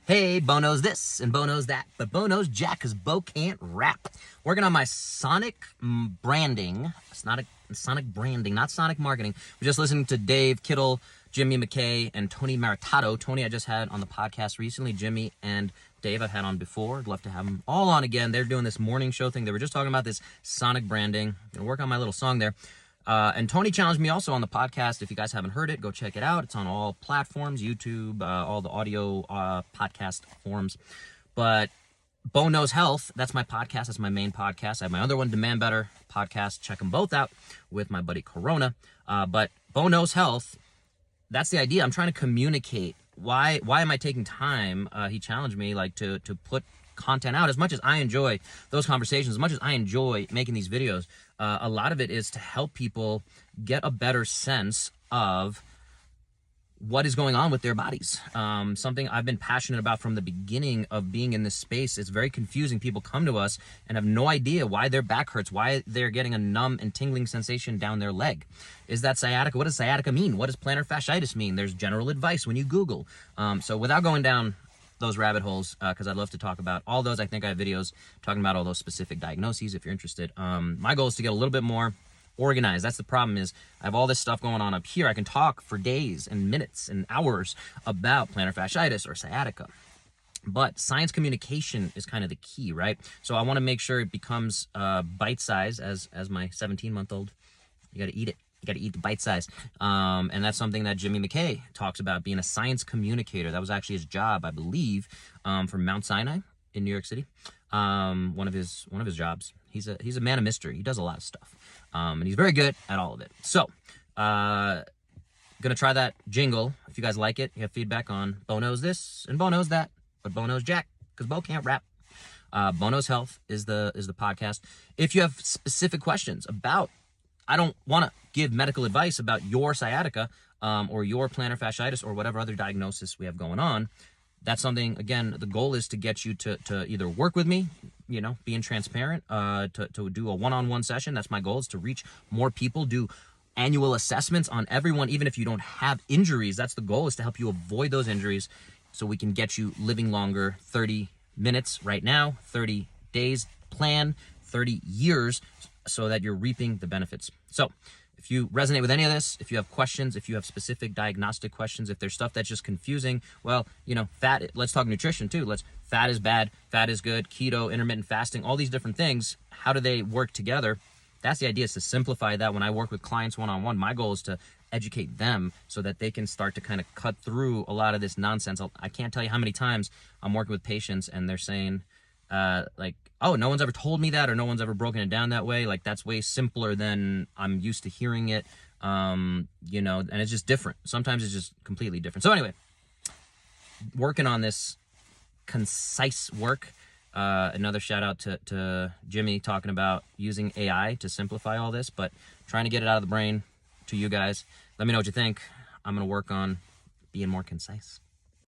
Hey, Bo knows this and Bo knows that, but Bo knows Jack because Bo can't rap. Working on my sonic branding, sonic branding, not sonic marketing. We're just listening to Dave Kittle, Jimmy McKay, and Tony Maritato. Tony I just had on the podcast recently. Jimmy and Dave I've had on before. I'd love to have them all on again. They're doing this morning show thing. They were just talking about this sonic branding. I'm going to work on my little song there. And Tony challenged me also on the podcast. If you guys haven't heard it, go check it out. It's on all platforms, YouTube, all the audio podcast forms. But Bo Knows Health, that's my podcast. That's my main podcast. I have my other one, Demand Better podcast. Check them both out with my buddy Corona. But Bo Knows Health, that's the idea. I'm trying to communicate. Why am I taking time? He challenged me to put content out. As much as I enjoy those conversations, as much as I enjoy making these videos, a lot of it is to help people get a better sense of what is going on with their bodies. Something I've been passionate about from the beginning of being in this space. It's very confusing. People come to us and have no idea why their back hurts, why they're getting a numb and tingling sensation down their leg. Is that sciatica? What does sciatica mean? What does plantar fasciitis mean? There's general advice when you Google. So without going down those rabbit holes, because I'd love to talk about all those. I think I have videos talking about all those specific diagnoses if you're interested. My goal is to get a little bit more organized. That's the problem, is I have all this stuff going on up here. I can talk for days and minutes and hours about plantar fasciitis or sciatica. But science communication is kind of the key, right? So I want to make sure it becomes bite-sized, as my 17-month-old. You got to eat it. You got to eat the bite size. And that's something that Jimmy McKay talks about, being a science communicator. That was actually his job, I believe, from Mount Sinai in New York City. One of his jobs. He's a man of mystery. He does a lot of stuff. And he's very good at all of it. So, gonna try that jingle. If you guys like it, you have feedback on Bo Knows This and Bo Knows That, but Bo Knows Jack, because Bo can't rap. Bo Knows Health is the podcast. If you have specific questions about, I don't want to give medical advice about your sciatica or your plantar fasciitis or whatever other diagnosis we have going on. That's something, again, the goal is to get you to either work with me, being transparent, to do a one-on-one session. That's my goal, is to reach more people, do annual assessments on everyone, even if you don't have injuries. That's the goal, is to help you avoid those injuries so we can get you living longer. 30 minutes right now, 30 days plan, 30 years, so that you're reaping the benefits. So if you resonate with any of this, if you have questions, if you have specific diagnostic questions, if there's stuff that's just confusing, well, fat, let's talk nutrition too. Fat is bad, fat is good, keto, intermittent fasting, all these different things. How do they work together? That's the idea, is to simplify that. When I work with clients one-on-one, my goal is to educate them so that they can start to kind of cut through a lot of this nonsense. I can't tell you how many times I'm working with patients and they're saying, oh, no one's ever told me that, or no one's ever broken it down that way. That's way simpler than I'm used to hearing it. And it's just different. Sometimes it's just completely different. So anyway, working on this concise work. Another shout out to Jimmy, talking about using AI to simplify all this, but trying to get it out of the brain to you guys. Let me know what you think. I'm going to work on being more concise.